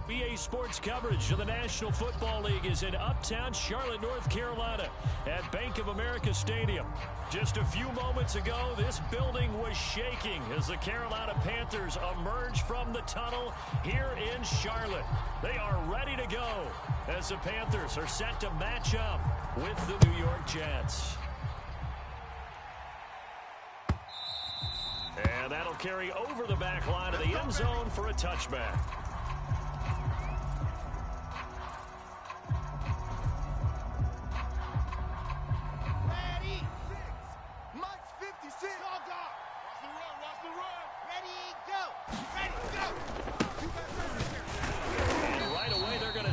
EA Sports coverage of the National Football League is in uptown Charlotte, North Carolina at Bank of America Stadium. Just a few moments ago, this building was shaking as the Carolina Panthers emerged from the tunnel here in Charlotte. They are ready to go as the Panthers are set to match up with the New York Jets. And that'll carry over the back line of the end zone for a touchback.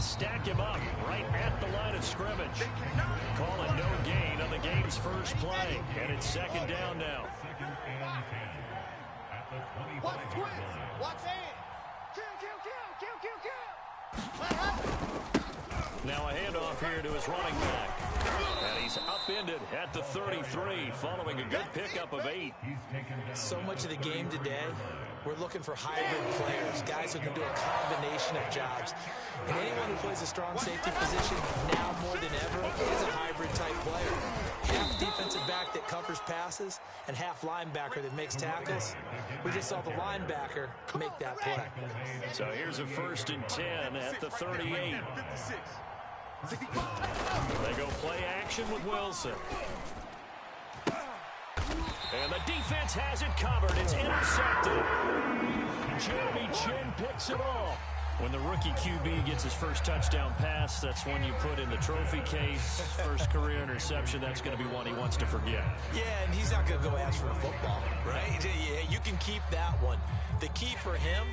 Stack him up right at the line of scrimmage. Calling no gain on the game's first play. And it's second down now. Watch twist. Watch hands. Kill. Now a handoff here to his running back. And he's upended at the 33 following a good pickup of 8. So much of the game today, we're looking for hybrid players, guys who can do a combination of jobs. And anyone who plays a strong safety position now more than ever is a hybrid type player. Half defensive back that covers passes and half linebacker that makes tackles. We just saw the linebacker make that play. So here's a 1st and 10 at the 38. They go play action with Wilson. And the defense has it covered. It's intercepted. Jeremy Chin picks it off. When the rookie QB gets his first touchdown pass, that's one you put in the trophy case. First career interception, that's going to be one he wants to forget. Yeah, and he's not going to go ask for a football, right? Yeah, you can keep that one. The key for him,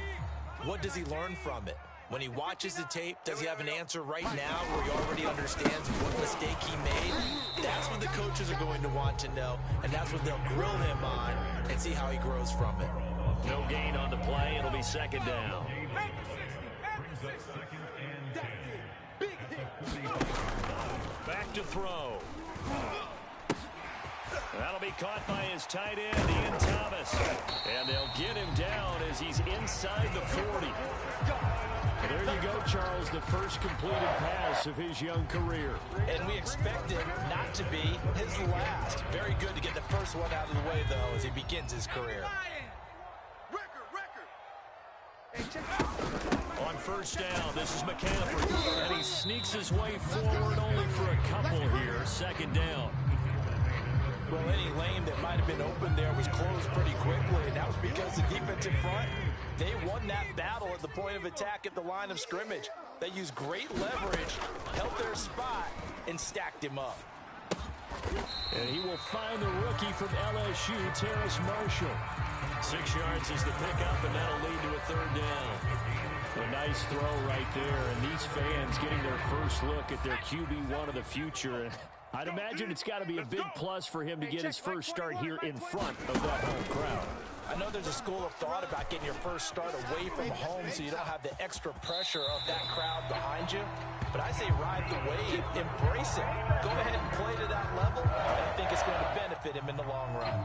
what does he learn from it? When he watches the tape, does he have an answer right now where he already understands what mistake he made? That's what the coaches are going to want to know, and that's what they'll grill him on and see how he grows from it. No gain on the play. It'll be second down. Back to throw. That'll be caught by his tight end, Ian Thomas. And they'll get him down as he's inside the 40. There you go, Charles, the first completed pass of his young career. And we expect it not to be his last. Very good to get the first one out of the way, though, as he begins his career. On first down, this is McCaffrey. And he sneaks his way forward only for a couple here. Second down. Well, any lane that might have been open there was closed pretty quickly, and that was because the defensive front, they won that battle at the point of attack at the line of scrimmage. They used great leverage, held their spot, and stacked him up. And he will find the rookie from LSU, Terrace Marshall. 6 yards is the pickup, and that'll lead to a third down. A nice throw right there, and these fans getting their first look at their QB1 of the future. I'd imagine it's got to be a big plus for him to get his first start here in front of that home crowd. I know there's a school of thought about getting your first start away from home so you don't have the extra pressure of that crowd behind you. But I say ride the wave, embrace it. Go ahead and play to that level, and I think it's going to benefit him in the long run.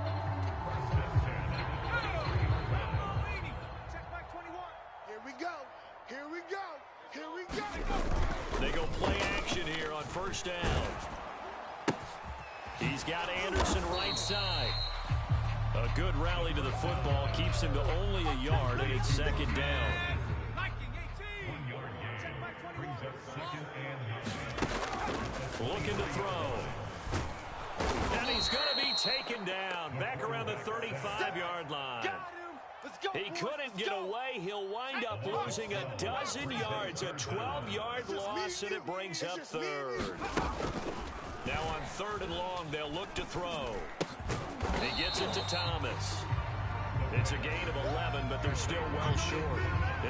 Here we go. Here we go. Here we go. They go play action here on first down. He's got Anderson right side. A good rally to the football keeps him to only a yard, and it's second down. Looking to throw. And he's going to be taken down back around the 35-yard line. He couldn't get away. He'll wind up losing a dozen yards, a 12-yard loss, and it brings up third. Now on third and long, they'll look to throw. He gets it to Thomas. It's a gain of 11, but they're still well short.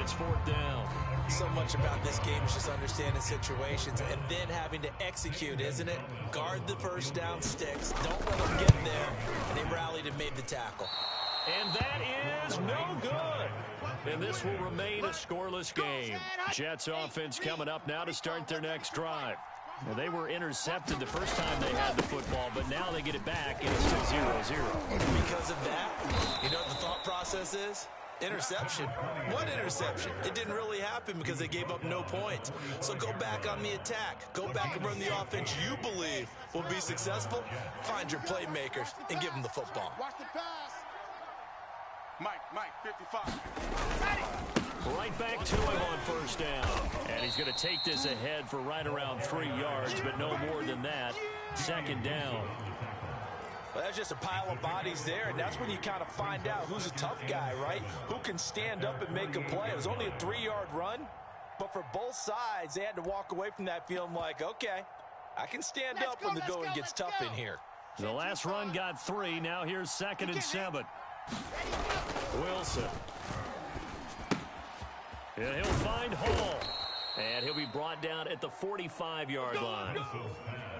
It's fourth down. So much about this game is just understanding situations and then having to execute, isn't it? Guard the first down sticks. Don't let them get there. And they rallied and made the tackle. And that is no good. And this will remain a scoreless game. Jets offense coming up now to start their next drive. Well, they were intercepted the first time they had the football, but now they get it back, and it's still 0-0. Because of that, you know what the thought process is? Interception? What interception? It didn't really happen because they gave up no points. So go back on the attack. Go back and run the offense you believe will be successful. Find your playmakers and give them the football. Watch the pass. Mike, 55. Right back to him on first down. And he's going to take this ahead for right around 3 yards, but no more than that. Second down. Well, that's just a pile of bodies there, and that's when you kind of find out who's a tough guy, right? Who can stand up and make a play. It was only a 3-yard run, but for both sides, they had to walk away from that feeling like, okay, I can stand up when the going gets tough in here. The last run got 3. Now here's 2nd and 7. Wilson. And he'll find Hall. And he'll be brought down at the 45-yard line.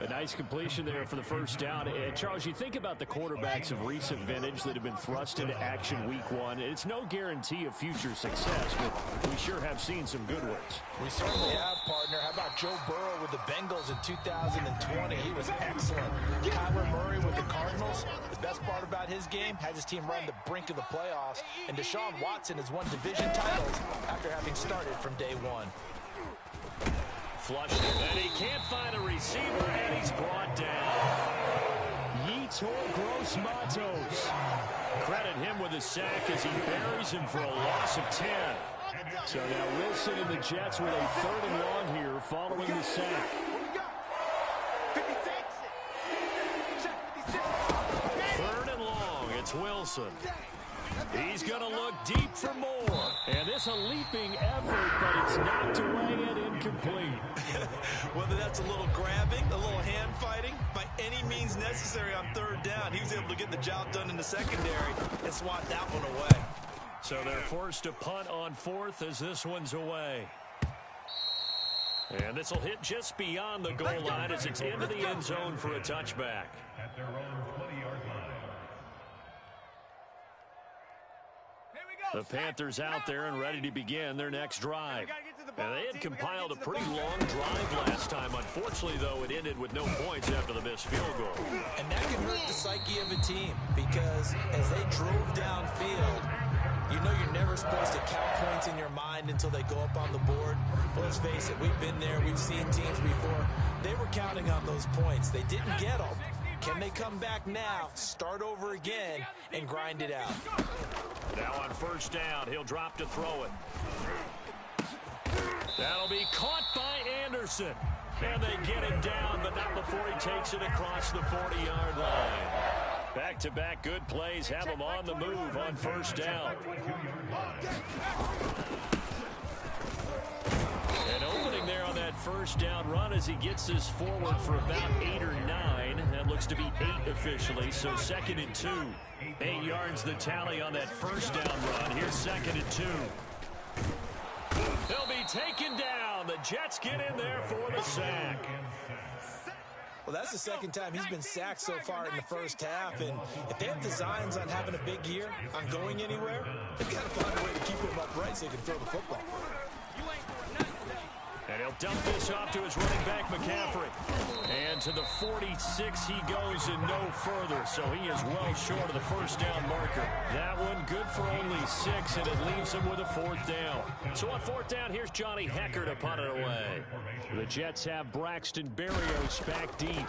A nice completion there for the first down. And Charles, you think about the quarterbacks of recent vintage that have been thrust into action week 1. It's no guarantee of future success, but we sure have seen some good ones. We certainly have, partner. How about Joe Burrow with the Bengals in 2020? He was excellent. Kyler Murray with the Cardinals. The best part about his game, has his team run the brink of the playoffs. And Deshaun Watson has won division titles after having started from day 1. Flushed it, and he can't find a receiver, and he's brought down. Yetur Gross-Matos. Credit him with a sack as he buries him for a loss of 10. So now Wilson and the Jets with a 3rd and long here following the sack. 3rd and long, it's Wilson. He's going to look deep for more. And this a leaping effort, but it's knocked away and incomplete. Whether that's a little grabbing, a little hand fighting, by any means necessary on 3rd down, he was able to get the job done in the secondary and swat that one away. So they're forced to punt on 4th as this one's away. And this will hit just beyond the goal line as it's into the end zone for a touchback. At their own 20-yard line. The Panthers out there and ready to begin their next drive. And they had compiled a pretty long drive last time. Unfortunately, though, it ended with no points after the missed field goal. And that can hurt the psyche of a team because as they drove downfield, you know you're never supposed to count points in your mind until they go up on the board. But let's face it, we've been there. We've seen teams before. They were counting on those points. They didn't get them. Can they come back now, start over again, and grind it out? Now on first down, he'll drop to throw it. That'll be caught by Anderson. And they get him down, but not before he takes it across the 40-yard line. Back-to-back good plays have him on the move on first down. And opening there on that first down run as he gets this forward for about 8 or 9. That looks to be 8 officially, so 2nd and 2. 8 yards the tally on that first down run. Here's 2nd and 2. They'll be taken down. The Jets get in there for the sack. Well, that's the 2nd time he's been sacked so far in the first half, and if they have designs on having a big year, on going anywhere, they've got to find a way to keep him upright so he can throw the football. And he'll dump this off to his running back, McCaffrey. And to the 46 he goes and no further, so he is well short of the first down marker. That one good for only 6, and it leaves him with a 4th down. So on 4th down, here's Johnny Hecker to punt it away. The Jets have Braxton Berrios back deep.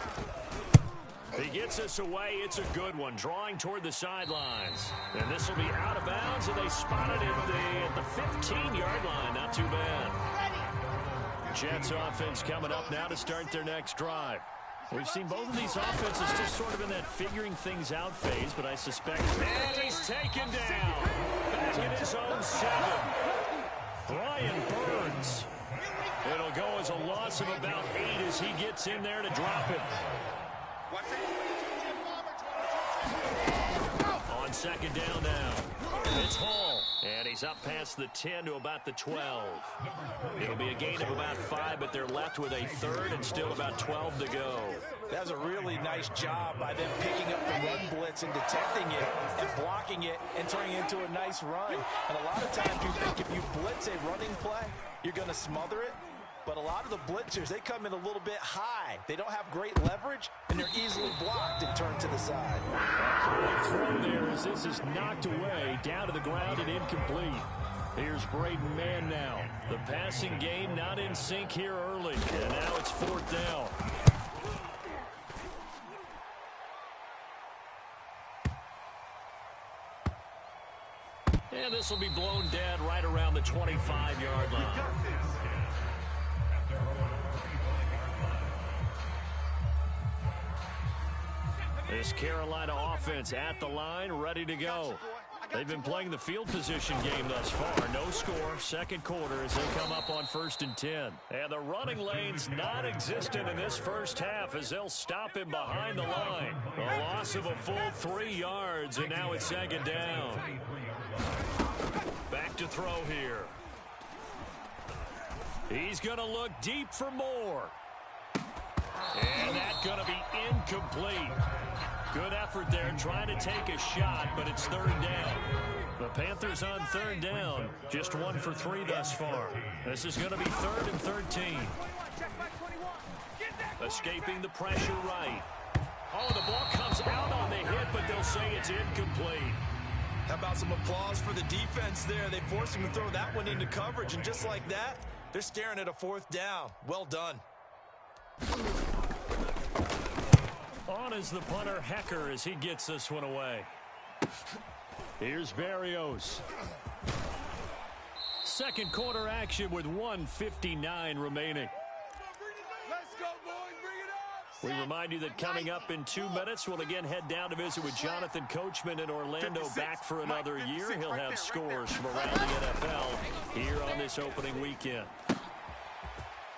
He gets this away. It's a good one, drawing toward the sidelines. And this will be out of bounds, and they spot it at the 15-yard line. Not too bad. Jets offense coming up now to start their next drive. We've seen both of these offenses just sort of in that figuring things out phase, but I suspect... And he's taken down. Back in his own 7. Brian Burns. It'll go as a loss of about 8 as he gets in there to drop it. On 2nd down now. It's Hall, and he's up past the 10 to about the 12. It'll be a gain of about 5, but they're left with a 3rd and still about 12 to go. That was a really nice job by them picking up the run blitz and detecting it and blocking it and turning it into a nice run. And a lot of times you think if you blitz a running play, you're going to smother it. But a lot of the blitzers, they come in a little bit high. They don't have great leverage, and they're easily blocked and turned to the side. Great throw there as this is knocked away down to the the ground and incomplete. Here's Braden Mann now. The passing game not in sync here early, and now it's 4th down. And this will be blown dead right around the 25-yard line. This Carolina offense at the line, ready to go. They've been playing the field position game thus far. No score, second quarter as they come up on 1st and 10. And the running lane's non-existent in this first half as they'll stop him behind the line. A loss of a full 3 yards, and now it's 2nd down. Back to throw here. He's going to look deep for more. And that's going to be incomplete. Good effort there trying to take a shot, but it's 3rd down. The Panthers on 3rd down. Just 1 for 3 thus far. This is going to be 3rd and 13. Escaping the pressure right. Oh, the ball comes out on the hit, but they'll say it's incomplete. How about some applause for the defense there? They forced him to throw that one into coverage, and just like that, they're staring at a 4th down. Well done. On is the punter, Hecker, as he gets this one away. Here's Berrios. Second quarter action with 1:59 remaining. Let's go, boys. Bring it up. We remind you that coming up in 2 minutes, we'll again head down to visit with Jonathan Coachman in Orlando, back for another year. He'll have scores from around the NFL here on this opening weekend.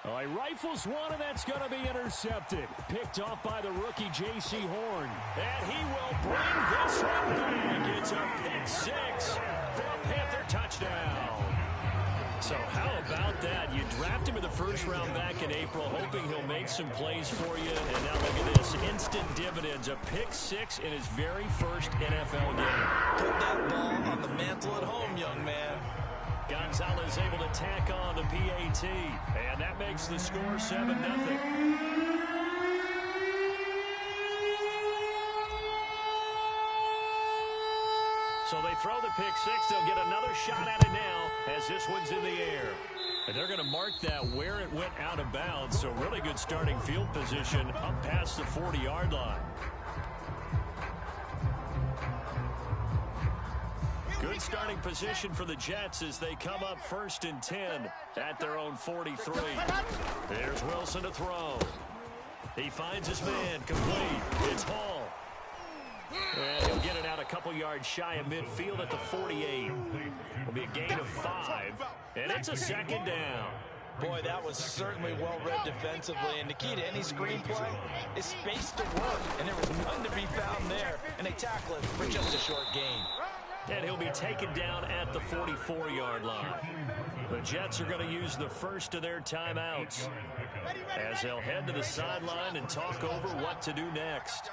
Oh, he rifles one, and that's going to be intercepted. Picked off by the rookie J.C. Horn. And he will bring this one back. It's a pick 6 for a Panther touchdown. So how about that? You draft him in the first round back in April, hoping he'll make some plays for you. And now look at this. Instant dividends. A pick 6 in his very first NFL game. Put that ball on the mantle at home, young man. Gonzalez able to tack on the PAT, and that makes the score 7-0. So they throw the pick 6. They'll get another shot at it now as this one's in the air. And they're going to mark that where it went out of bounds. So really good starting field position up past the 40-yard line. Good starting position for the Jets as they come up 1st and 10 at their own 43. There's Wilson to throw. He finds his man, complete. It's Hall. And he'll get it out a couple yards shy of midfield at the 48. Will be a gain of 5, and it's a 2nd down. Boy, that was certainly well-read defensively, and the key to any screenplay is space to work, and there was none to be found there, and they tackle it for just a short gain. And he'll be taken down at the 44-yard line. The Jets are going to use the first of their timeouts as they'll head to the sideline and talk over what to do next.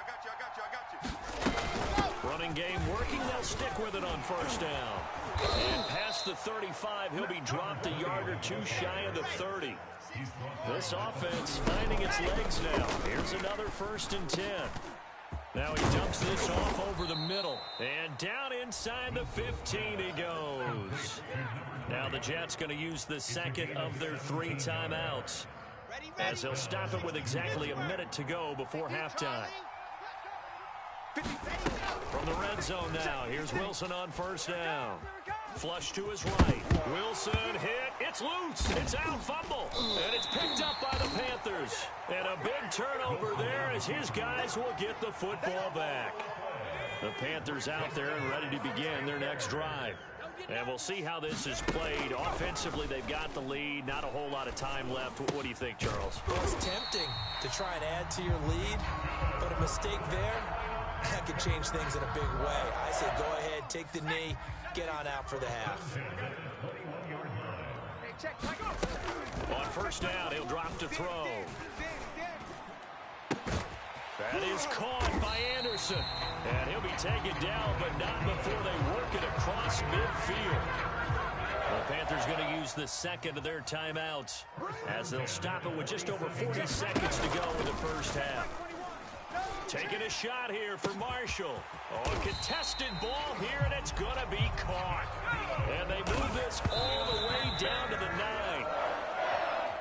Running game working. They'll stick with it on 1st down. And past the 35, he'll be dropped a yard or 2 shy of the 30. This offense finding its legs now. Here's another 1st and 10. Now he dumps this off over the middle. And down inside the 15 he goes. Now the Jets going to use the second of their 3 timeouts as they'll stop it with exactly a minute to go before halftime. From the red zone now, here's Wilson on 1st down. Flush to his right. Wilson hit. It's loose. It's out. Fumble. And it's picked up by the Panthers. And a big turnover there as his guys will get the football back. The Panthers out there and ready to begin their next drive. And we'll see how this is played. Offensively, they've got the lead. Not a whole lot of time left. What do you think, Charles? Well, it's tempting to try and add to your lead, but a mistake there, that could change things in a big way. I say go ahead, take the knee, get on out for the half. On 1st down, he'll drop to throw. That is caught by Anderson. And he'll be taken down, but not before they work it across midfield. The Panthers going to use the second of their timeouts as they'll stop it with just over 40 seconds to go in the first half. Taking a shot here for Marshall. Oh, a contested ball here, and it's going to be caught. And they move this all the way down to the 9.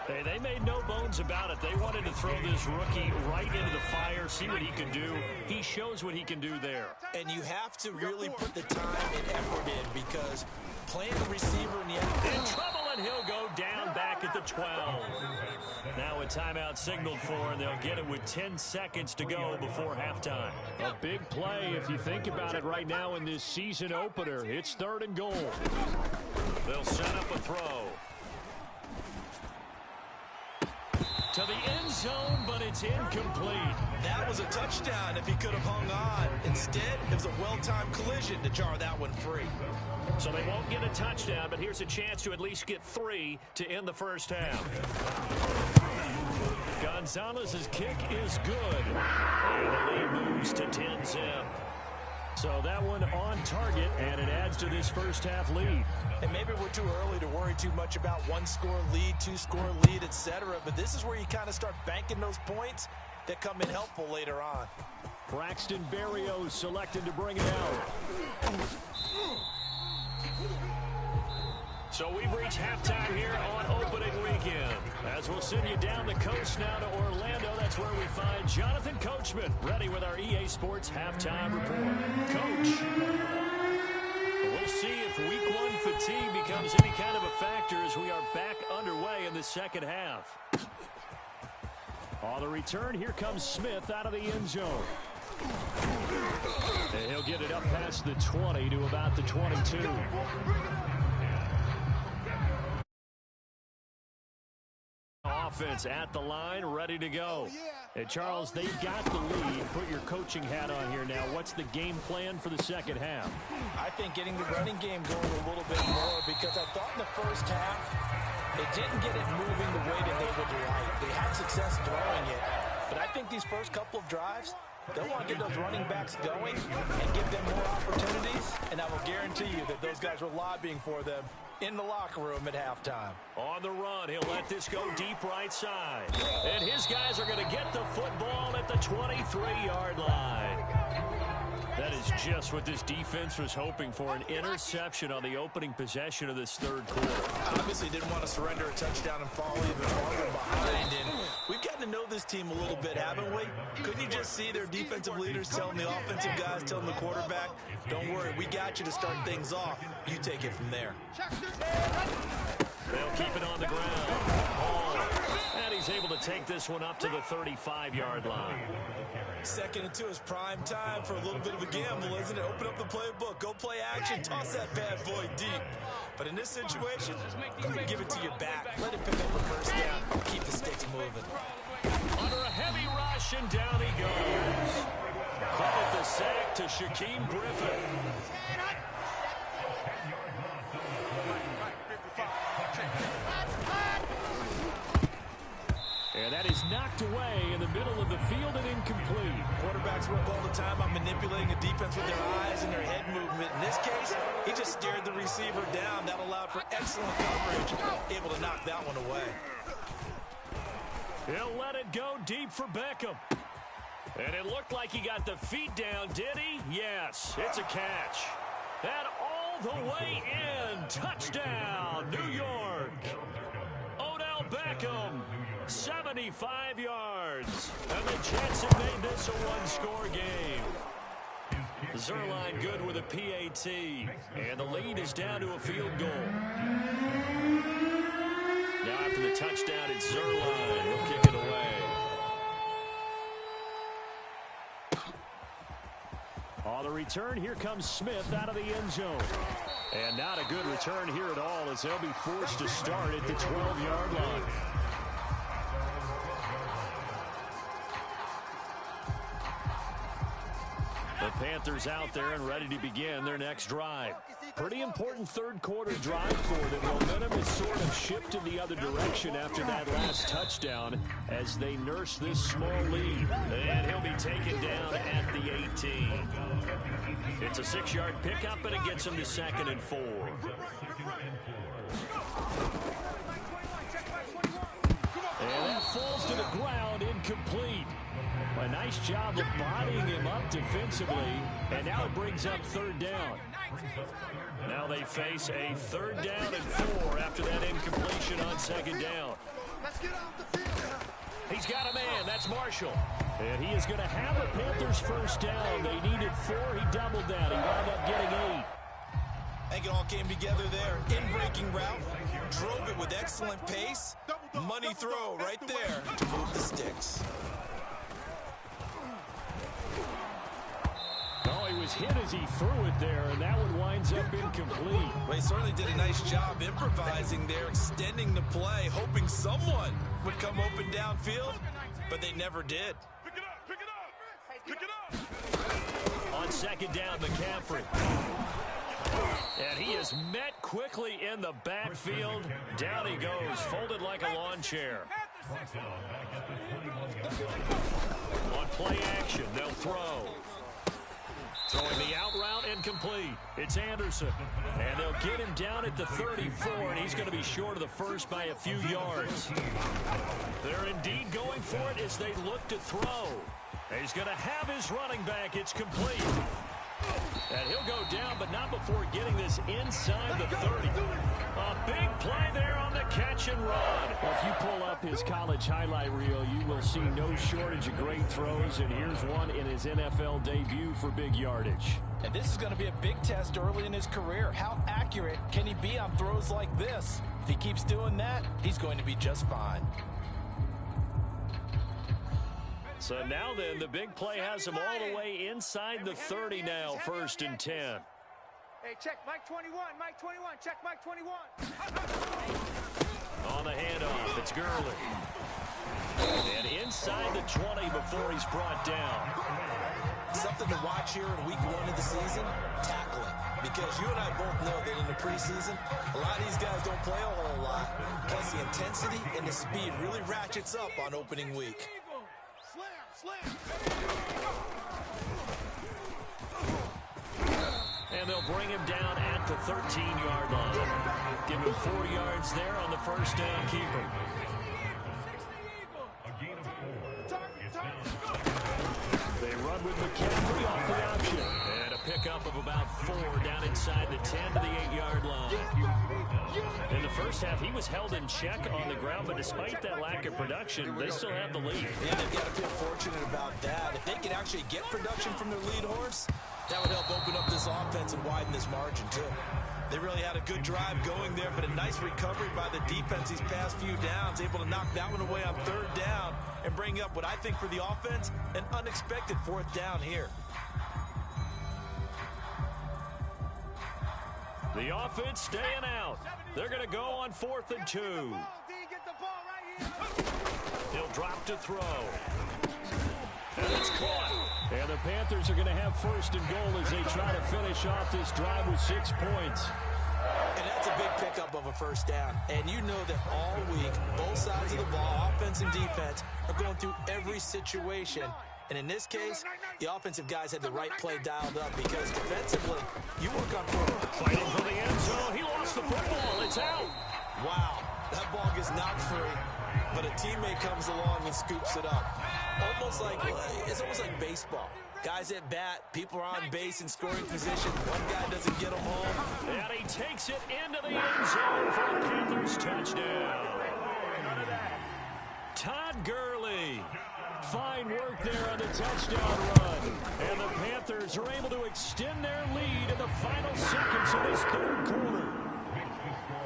Hey, they made no bones about it. They wanted to throw this rookie right into the fire, see what he can do. He shows what he can do there. And you have to really put the time and effort in because playing the receiver in the in trouble, and he'll go down back at the 12. Now a timeout signaled for, and they'll get it with 10 seconds to go before halftime. A big play if you think about it right now in this season opener. It's 3rd and goal. They'll set up a throw. To the end zone, but it's incomplete. That was a touchdown if he could have hung on. Instead, it was a well-timed collision to jar that one free. So they won't get a touchdown, but here's a chance to at least get 3 to end the first half. Gonzalez's kick is good. And the lead moves to 10-zip. So that one on target, and it adds to this first half lead. And maybe we're too early to worry too much about 1-score lead, 2-score lead, etc. But this is where you kind of start banking those points that come in helpful later on. Braxton Berrios selected to bring it out. So we've reached halftime here on opening weekend. As we'll send you down the coast now to Orlando, that's where we find Jonathan Coachman, ready with our EA Sports halftime report. Coach, we'll see if week 1 fatigue becomes any kind of a factor as we are back underway in the second half. On the return, here comes Smith out of the end zone. And he'll get it up past the 20 to about the 22. Offense at the line, ready to go. And Charles, they've got the lead. Put your coaching hat on here now. What's the game plan for the second half? I think getting the running game going a little bit more because I thought in the first half they didn't get it moving the way that they would like. They had success throwing it, but I think these first couple of drives, they'll want to get those running backs going and give them more opportunities, and I will guarantee you that those guys were lobbying for them in the locker room at halftime. On the run, he'll let this go deep right side. And his guys are going to get the football at the 23-yard line. That is just what this defense was hoping for, an interception on the opening possession of this third quarter. Obviously didn't want to surrender a touchdown and fall even farther behind. And we've gotten to know this team a little bit, haven't we? Couldn't you just see their defensive leaders telling the offensive guys, telling the quarterback, don't worry, we got you to start things off. You take it from there. They'll keep it on the ground. Oh, and he's able to take this one up to the 35-yard line. 2nd and 2 is prime time for a little bit of a gamble, isn't it? Open up the playbook, go play action, toss that bad boy deep. But in this situation, go ahead and give it to your back. Let it pick up the first down. Keep the sticks moving. Under a heavy rush, and down he goes. Credit the sack to Shaquem Griffin. And that is knocked away in the middle of the field and incomplete. Quarterbacks work all the time on manipulating a defense with their eyes and their head movement. In this case, he just stared the receiver down. That allowed for excellent coverage, able to knock that one away. He'll let it go deep for Beckham. And it looked like he got the feet down, did he? Yes, it's a catch. And all the way in. Touchdown, New York. Odell Beckham, 75 yards. And the Jets have made this a one-score game. Zerline good with a PAT. And the lead is down to a field goal. Now after the touchdown, it's Zerline. He'll kick it away. On the return, here comes Smith out of the end zone. And not a good return here at all as they'll be forced to start at the 12-yard line. The Panthers out there and ready to begin their next drive. Pretty important third quarter drive for them. Momentum has sort of shifted the other direction after that last touchdown as they nurse this small lead. And he'll be taken down at the 18. It's a 6-yard pickup, and it gets him to 2nd and 4. And that falls to the ground, incomplete. A nice job of bodying him up defensively, and now it brings up third down. Now they face a 3rd down and 4 after that incompletion on 2nd down. Let's get off the field. He's got a man. That's Marshall. And he is going to have a Panthers 1st down. They needed 4. He doubled that. He wound up getting 8. I think it all came together there. In-breaking route. Drove it with excellent pace. Money throw right there to move the sticks. Oh, he was hit as he threw it there, and that one winds up incomplete. Well, he certainly did a nice job improvising there, extending the play, hoping someone would come open downfield, but they never did. Pick it up, pick it up, pick it up. On 2nd down, McCaffrey. And he is met quickly in the backfield. Down he goes, folded like a lawn chair. On play action, they'll throw. Throwing the out route incomplete. It's Anderson. And they'll get him down at the 34, and he's going to be short of the first by a few yards. They're indeed going for it as they look to throw. He's going to have his running back. It's complete. And he'll go down, but not before getting this inside the 30. A big play there on the catch and run. Well, if you pull up his college highlight reel, you will see no shortage of great throws, and here's one in his NFL debut for big yardage. And this is going to be a big test early in his career. How accurate can he be on throws like this? If he keeps doing that, he's going to be just fine. So now then, the big play has him all the way inside the 30 now, 1st and 10. Hey, check Mike 21, Mike 21, check Mike 21. On the handoff, it's Gurley. And inside the 20 before he's brought down. Something to watch here in week 1 of the season, tackling. Because you and I both know that in the preseason, a lot of these guys don't play a whole lot. Plus the intensity and the speed really ratchets up on opening week. And they'll bring him down at the 13-yard line. Give him 4 yards there on the 1st down keeper. They run with McCaffrey off the option. And a pickup of about 4 down inside the 10 to the 8-yard line. In the first half, he was held in check on the ground, but despite that lack of production, they still have the lead. Yeah, they've got to feel fortunate about that. If they can actually get production from their lead horse, that would help open up this offense and widen this margin, too. They really had a good drive going there, but a nice recovery by the defense these past few downs, able to knock that one away on 3rd down and bring up what I think for the offense, an unexpected 4th down here. The offense staying out. They're going to go on 4th and 2. He'll drop to throw. And it's caught. And the Panthers are going to have 1st and goal as they try to finish off this drive with 6 points. And that's a big pickup of a 1st down. And you know that all week, both sides of the ball, offense and defense, are going through every situation. And in this case, the offensive guys had the right play dialed up because defensively, you work on fighting for the end zone. He lost the football. It's out. Wow, that ball gets knocked free, but a teammate comes along and scoops it up. It's almost like baseball. Guys at bat, people are on base in scoring position. One guy doesn't get them home. And he takes it into the end zone for a Panthers touchdown. Todd Gurley. Fine work there on the touchdown run. And the Panthers are able to extend their lead in the final seconds of this 3rd quarter.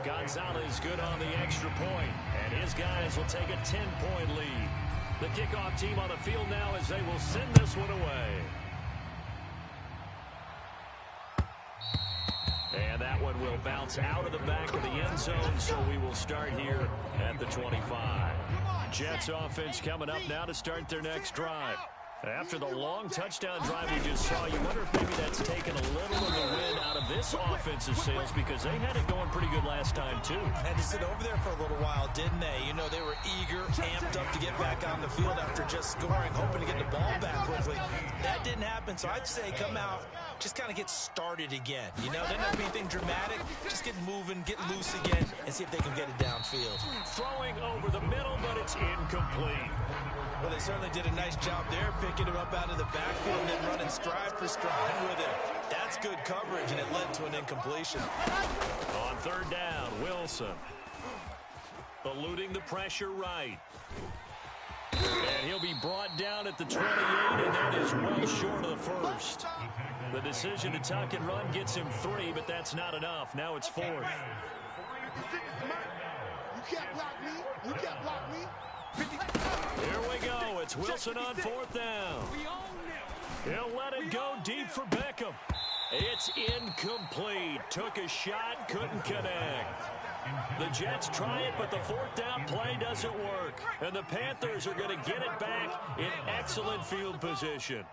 Gonzalez good on the extra point, and his guys will take a 10-point lead. The kickoff team on the field now as they will send this one away. And that one will bounce out of the back of the end zone, so we will start here at the 25. Jets offense coming up now to start their next drive. After the long touchdown drive we just saw, you wonder if maybe that's taken a little of the wind out of this offensive sails because they had it going pretty good last time, too. Had to sit over there for a little while, didn't they? You know, they were eager, amped up to get back on the field after just scoring, hoping to get the ball back quickly. That didn't happen, so I'd say come out, just kind of get started again. You know, didn't have anything dramatic, just Let's get moving, get loose again, and see if they can get it downfield. Throwing over the middle, but it's incomplete. Well, they certainly did a nice job there, picking him up out of the backfield and then running stride for stride with him. That's good coverage, and it led to an incompletion. On third down, Wilson. Eluding the pressure right. And he'll be brought down at the 28, and that is well short of the first. The decision to tuck and run gets him 3, but that's not enough. Now it's 4th. You can't block me. You can't block me. Here we go. It's Wilson on 4th down. He'll let it go deep for Beckham. It's incomplete. Took a shot, couldn't connect. The Jets try it, but the 4th down play doesn't work. And the Panthers are going to get it back in excellent field position.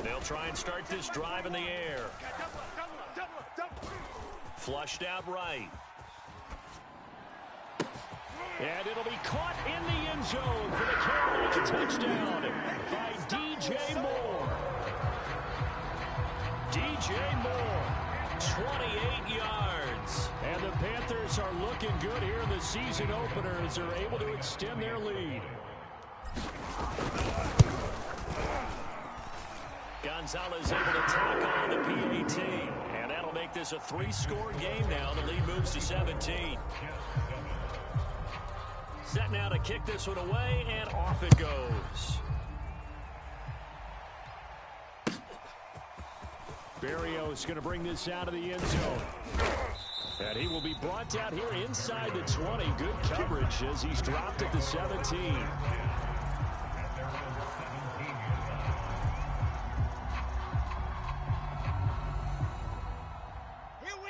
They'll try and start this drive in the air. Flushed out right. And it'll be caught in the end zone for the Carolina touchdown by DJ Moore. DJ Moore, 28 yards. And the Panthers are looking good here in the season opener as they're able to extend their lead. Gonzalez able to tack on the PAT. And that'll make this a 3-score game now. The lead moves to 17. Set now to kick this one away, and off it goes. Berrios going to bring this out of the end zone. And he will be brought down here inside the 20. Good coverage as he's dropped at the 17.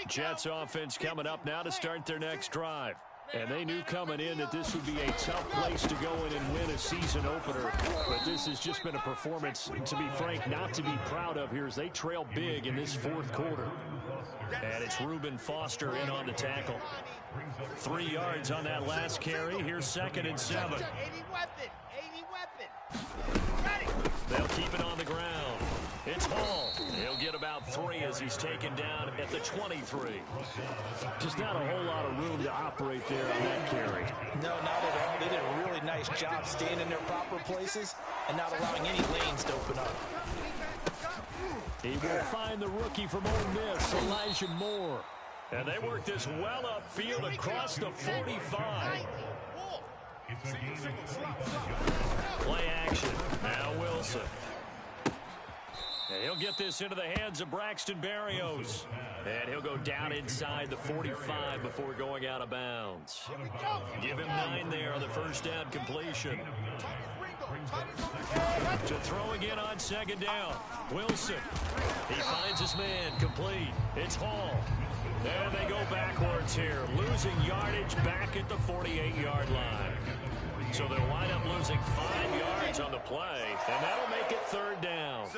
Jets offense coming up now to start their next drive. And they knew coming in that this would be a tough place to go in and win a season opener. But this has just been a performance, to be frank, not to be proud of here as they trail big in this 4th quarter. And it's Reuben Foster in on the tackle. 3 yards on that last carry. Here's 2nd and 7. They'll keep it on the ground. It's Hall. He'll get about 3 as he's taken down at the 23. Just not a whole lot of room to operate there on that carry. No, not at all. They did a really nice job staying in their proper places and not allowing any lanes to open up. He will find the rookie from Ole Miss, Elijah Moore. And they work this well upfield across the 45. Play action. Now Wilson. And he'll get this into the hands of Braxton Berrios. And he'll go down inside the 45 before going out of bounds. Give him 9 there on the first down completion. To throw again on 2nd down. Wilson. He finds his man. Complete. It's Hall. And they go backwards here. Losing yardage back at the 48-yard line. So they'll wind up losing 5 yards on the play. And that'll make it 3rd down.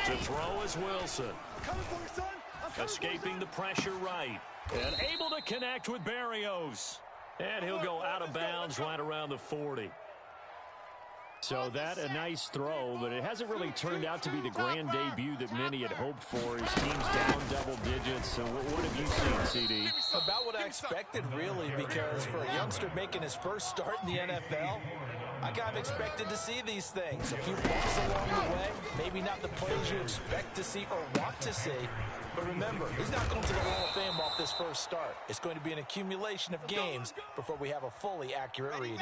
To throw is Wilson. Escaping the pressure right. And able to connect with Berrios. And he'll go out of bounds right around the 40. So that a nice throw, but it hasn't really turned out to be the grand debut that many had hoped for. His team's down double digits. So what have you seen, CD? About what I expected, really, because for a youngster making his first start in the NFL, I kind of expected to see these things. A few bumps along the way, maybe not the plays you expect to see or want to see. But remember, he's not going to the Hall of Fame off this first start. It's going to be an accumulation of games before we have a fully accurate reading.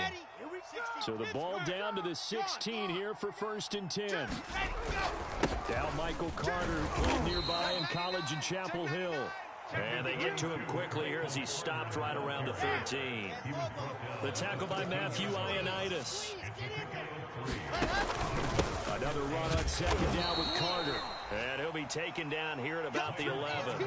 So the ball down to the 16 here for 1st and 10. Now Michael Carter playing nearby in College and Chapel Hill. And they get to him quickly here as he stopped right around the 13. The tackle by Matthew Ioannidis. Another run on 2nd down with Carter. And he'll be taken down here at about the 11.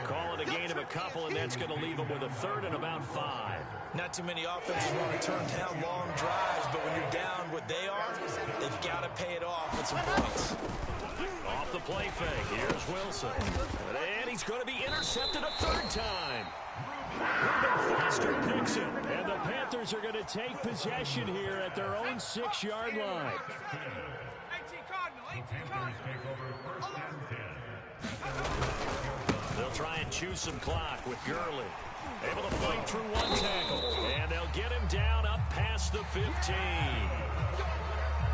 Call it a gain of a couple, and that's going to leave him with a 3rd and about 5. Not too many offenses want to turn down long drives, but when you're down what they are, they've got to pay it off with some points. Off the play fake, here's Wilson. And he's going to be intercepted a 3rd time. Reuben Foster picks it. And the Panthers are going to take possession here at their own 6-yard line. try and chew some clock with Gurley. Able to fight through one tackle. And they'll get him down up past the 15.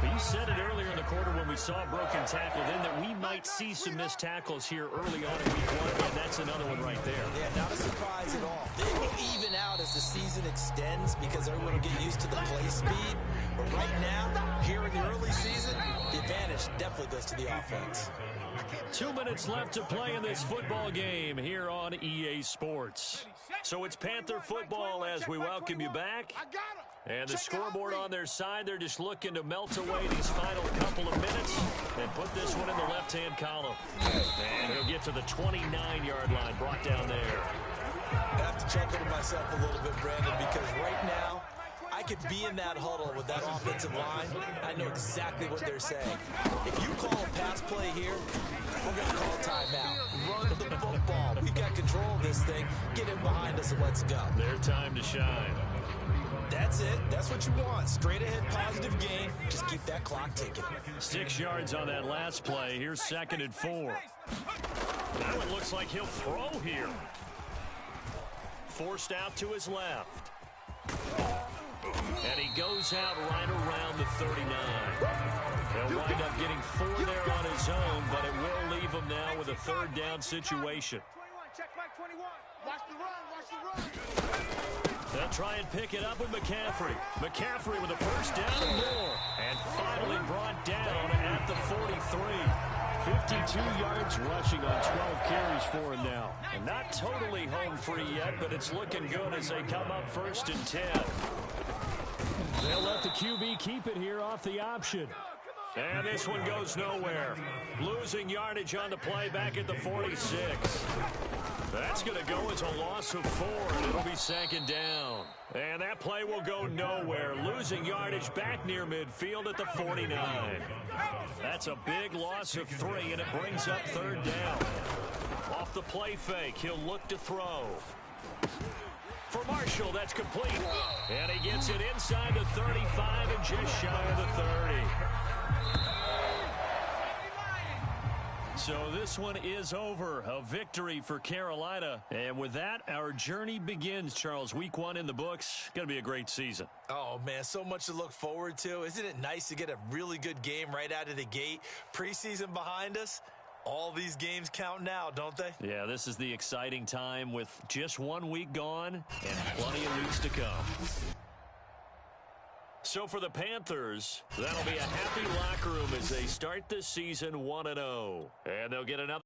But you said it earlier in the quarter when we saw a broken tackle then that we might see some missed tackles here early on in week 1, and that's another one right there. Yeah, not a surprise at all. They will even out as the season extends because everyone will get used to the play speed. But right now, here in the early season, the advantage definitely goes to the offense. 2 minutes left to play in this football game here on EA Sports. So it's Panther football as we welcome you back. And the scoreboard on their side, they're just looking to melt away these final couple of minutes and put this one in the left-hand column. And he'll get to the 29-yard line, brought down there. I have to chuckle to myself a little bit, Brandon, because right now, I could be in that huddle with that offensive line. I know exactly what they're saying. If you call a pass play here, we're going to call timeout. Run the football. We've got control of this thing. Get it behind us and let's go. Their time to shine. That's it. That's what you want. Straight ahead positive gain. Just keep that clock ticking. 6 yards on that last play. Here's 2nd and 4. Now it looks like he'll throw here. Forced out to his left. And he goes out right around the 39. He'll wind up getting 4 there on his own, but it will leave him now with a 3rd down situation. Check back 21. Watch the run. Watch the run. They'll try and pick it up with McCaffrey. McCaffrey with a 1st down and more. And finally brought down at the 43. 52 yards rushing on 12 carries for him now. And not totally home free yet, but it's looking good as they come up 1st and 10. They'll let the QB keep it here off the option. And this one goes nowhere. Losing yardage on the play back at the 46. That's going to go as a loss of 4, and it'll be 2nd down. And that play will go nowhere. Losing yardage back near midfield at the 49. That's a big loss of 3, and it brings up 3rd down. Off the play fake, he'll look to throw. For Marshall, that's complete. And he gets it inside the 35 and just shy of the 30. So this one is over. A victory for Carolina. And with that, our journey begins, Charles. Week 1 in the books. Going to be a great season. Oh, man, so much to look forward to. Isn't it nice to get a really good game right out of the gate? Preseason behind us. All these games count now, don't they? Yeah, this is the exciting time with just 1 week gone and plenty of weeks to come. So for the Panthers, that'll be a happy locker room as they start this season 1-0. And they'll get another